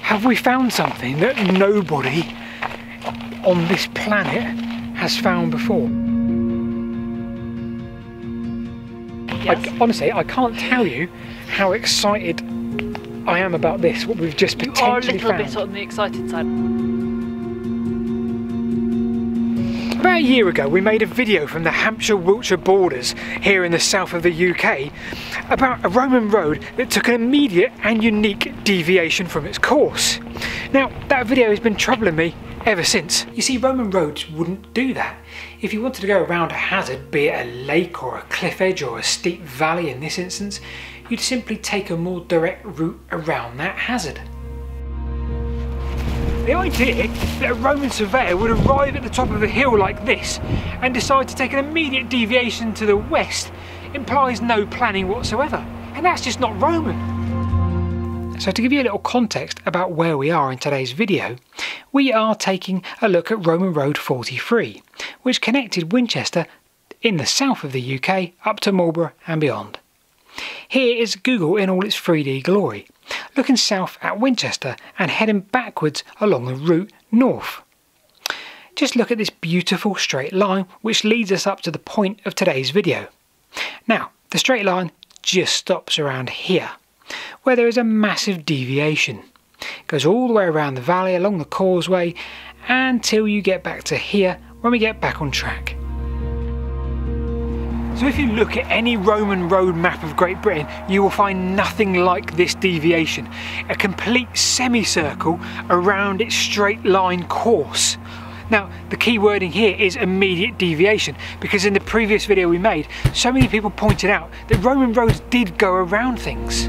Have we found something that nobody on this planet has found before? Yes. Honestly, I can't tell you how excited I am about this, what we've just potentially found. You are a little bit on the excited side. About a year ago we made a video from the Hampshire-Wiltshire borders here in the south of the UK about a Roman road that took an immediate and unique deviation from its course. Now that video has been troubling me ever since. You see, Roman roads wouldn't do that. If you wanted to go around a hazard, be it a lake or a cliff edge or a steep valley in this instance, you'd simply take a more direct route around that hazard. The idea that a Roman surveyor would arrive at the top of a hill like this and decide to take an immediate deviation to the west implies no planning whatsoever, and that's just not Roman. So to give you a little context about where we are in today's video, we are taking a look at Roman Road 43, which connected Winchester in the south of the UK up to Marlborough and beyond. Here is Google in all its 3D glory, looking south at Winchester and heading backwards along the route north. Just look at this beautiful straight line which leads us up to the point of today's video. Now, the straight line just stops around here, where there is a massive deviation. It goes all the way around the valley along the causeway until you get back to here when we get back on track. So if you look at any Roman road map of Great Britain, you will find nothing like this deviation. A complete semicircle around its straight line course. Now, the key wording here is immediate deviation, because in the previous video we made, so many people pointed out that Roman roads did go around things.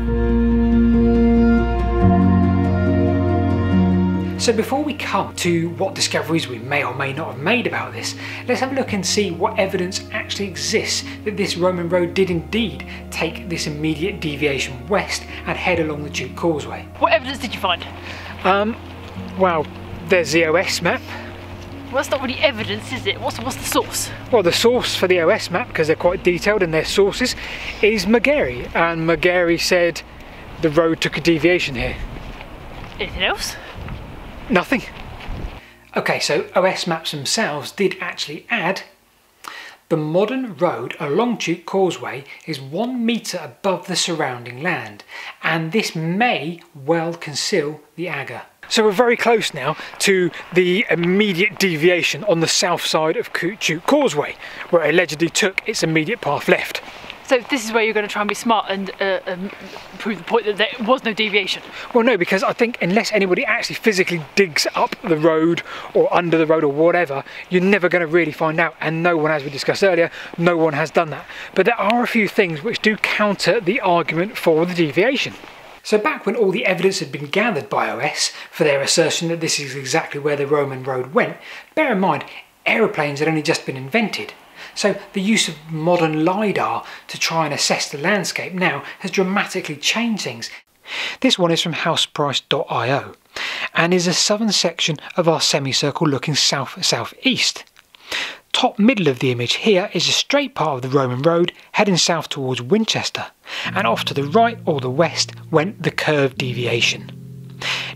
So before we come to what discoveries we may or may not have made about this, let's have a look and see what evidence actually exists that this Roman road did indeed take this immediate deviation west and head along the Duke Causeway. What evidence did you find? Well, there's the OS map. Well, that's not really evidence, is it? What's the source? Well, the source for the OS map, because they're quite detailed in their sources, is McGarry, and McGarry said the road took a deviation here. Anything else? Nothing. Okay, so OS maps themselves did actually add the modern road along Duke Causeway is 1 metre above the surrounding land, and this may well conceal the agger. So we're very close now to the immediate deviation on the south side of Duke Causeway, where it allegedly took its immediate path left. So this is where you're going to try and be smart and prove the point that there was no deviation? Well, no, because I think unless anybody actually physically digs up the road or under the road or whatever, you're never going to really find out, and no one, as we discussed earlier, no one has done that. But there are a few things which do counter the argument for the deviation. So back when all the evidence had been gathered by OS for their assertion that this is exactly where the Roman road went, bear in mind, aeroplanes had only just been invented. So the use of modern Lidar to try and assess the landscape now has dramatically changed things. This one is from houseprice.io and is a southern section of our semicircle looking south-southeast. Top middle of the image here is a straight part of the Roman road heading south towards Winchester, and off to the right or the west went the curved deviation.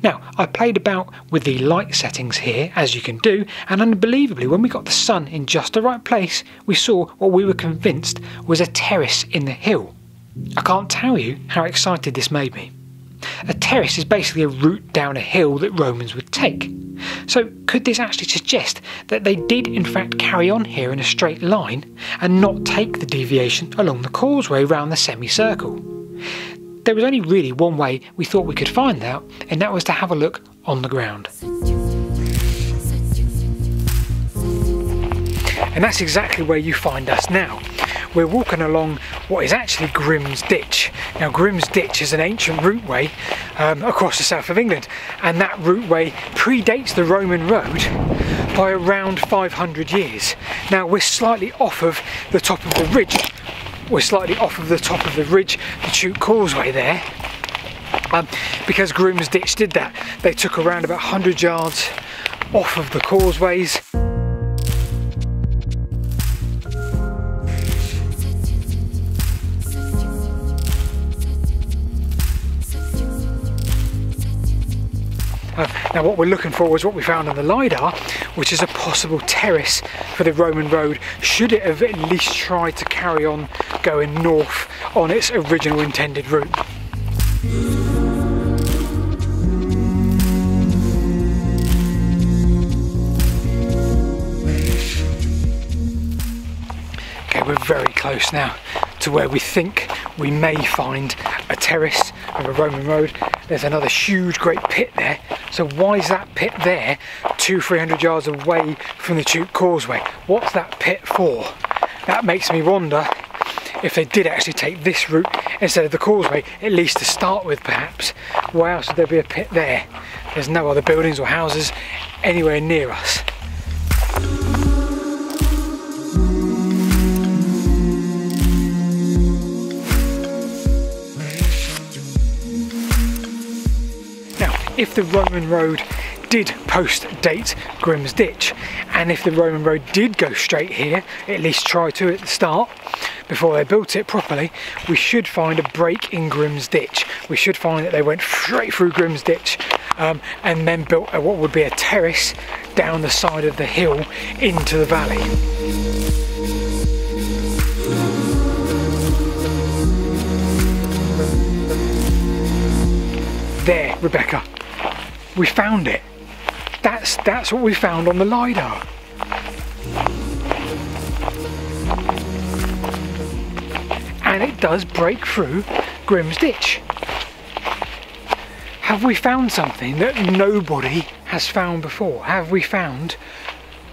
Now, I played about with the light settings here, as you can do, and unbelievably when we got the sun in just the right place, we saw what we were convinced was a terrace in the hill. I can't tell you how excited this made me. A terrace is basically a route down a hill that Romans would take. So could this actually suggest that they did in fact carry on here in a straight line and not take the deviation along the causeway round the semicircle? There was only really one way we thought we could find out, and that was to have a look on the ground. And that's exactly where you find us now. We're walking along what is actually Grimm's Ditch. Now Grimm's Ditch is an ancient routeway across the south of England, and that routeway predates the Roman road by around 500 years. Now we're slightly off of the top of the ridge. The Duke Causeway there, because Grimm's Ditch did that. They took around about 100 yards off of the causeways. Now what we're looking for was what we found on the Lidar, which is a possible terrace for the Roman road, should it have at least tried to carry on going north on its original intended route. Okay, we're very close now to where we think we may find a terrace of a Roman road. There's another huge great pit there. So why is that pit there 200-300 yards away from the Tute Causeway? What's that pit for? That makes me wonder if they did actually take this route instead of the causeway, at least to start with perhaps. Why else would there be a pit there? There's no other buildings or houses anywhere near us. If the Roman road did post-date Grim's Ditch, and if the Roman road did go straight here, at least try to at the start, before they built it properly, we should find a break in Grim's Ditch. We should find that they went straight through Grim's Ditch and then built what would be a terrace down the side of the hill into the valley. There, Rebecca. We found it. That's what we found on the Lidar. And it does break through Grim's Ditch. Have we found something that nobody has found before? Have we found...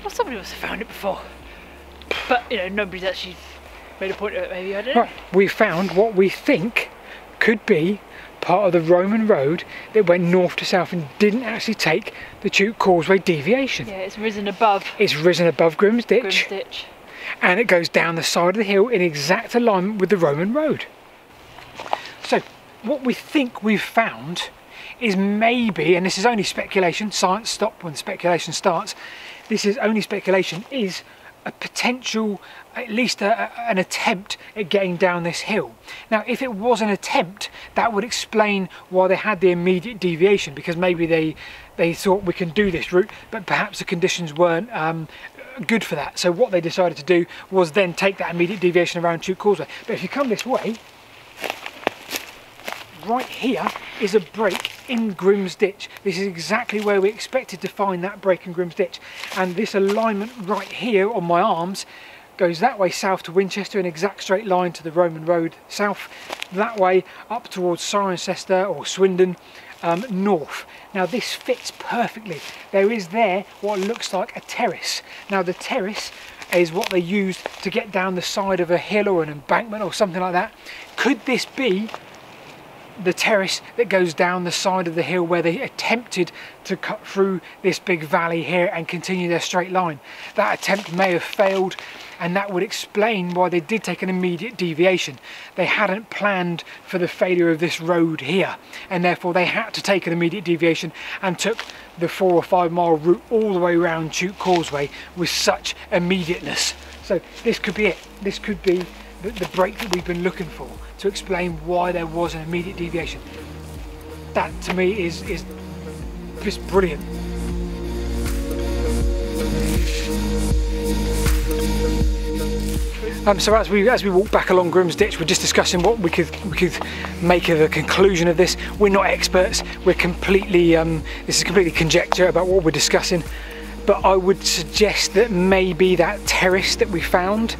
Well, somebody must have found it before. But, you know, nobody's actually made a point of it, maybe, I don't know. Right, we found what we think could be part of the Roman road that went north to south and didn't actually take the Tute Causeway deviation. Yeah, it's risen above. It's risen above Grim's Ditch. Grim's Ditch. And it goes down the side of the hill in exact alignment with the Roman road. So what we think we've found is maybe, and this is only speculation, science stop when speculation starts, this is only speculation, is a potential, at least an attempt at getting down this hill. Now if it was an attempt, that would explain why they had the immediate deviation, because maybe they thought we can do this route, but perhaps the conditions weren't good for that. So what they decided to do was then take that immediate deviation around Tute Causeway. But if you come this way, right here is a break in Grim's Ditch. This is exactly where we expected to find that break in Grim's Ditch. And this alignment right here on my arms goes that way south to Winchester, an exact straight line to the Roman road south, that way up towards Cirencester or Swindon, north. Now this fits perfectly. There is there what looks like a terrace. Now the terrace is what they used to get down the side of a hill or an embankment or something like that. Could this be the terrace that goes down the side of the hill where they attempted to cut through this big valley here and continue their straight line? That attempt may have failed, and that would explain why they did take an immediate deviation. They hadn't planned for the failure of this road here, and therefore they had to take an immediate deviation and took the 4 or 5 mile route all the way around Tute Causeway with such immediateness. So this could be it. This could be the break that we've been looking for to explain why there was an immediate deviation. That to me is just brilliant. So as we walk back along Grim's Ditch, we're just discussing what we could make of the conclusion of this. We're not experts. We're completely this is completely conjecture about what we're discussing. But I would suggest that maybe that terrace that we found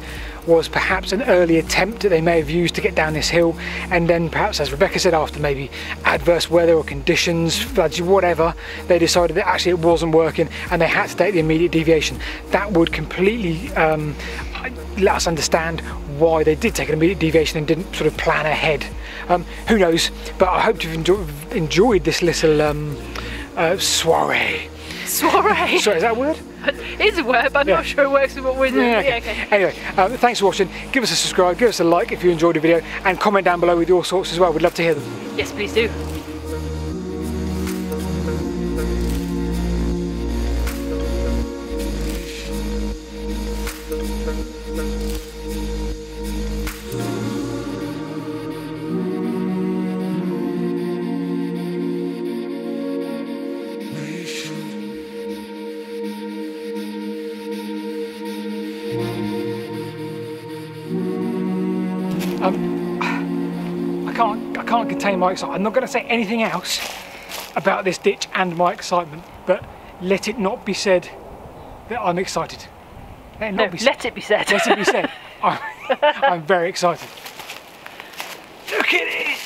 was perhaps an early attempt that they may have used to get down this hill, and then perhaps, as Rebecca said, after maybe adverse weather or conditions, floods, whatever, they decided that actually it wasn't working and they had to take the immediate deviation. That would completely let us understand why they did take an immediate deviation and didn't sort of plan ahead. Who knows, but I hope you've enjoyed this little soiree. Soiree? Sorry, is that a word? It is a word, but I'm not sure it works with what we're doing. Yeah, okay. Okay. Anyway, thanks for watching. Give us a subscribe, give us a like if you enjoyed the video, and comment down below with your thoughts as well. We'd love to hear them. Yes, please do. I can't contain my excitement. I'm not going to say anything else about this ditch and my excitement, but let it not be said that I'm excited. Let it not be said. Let it be said. Let it be said. I'm very excited. Look at it!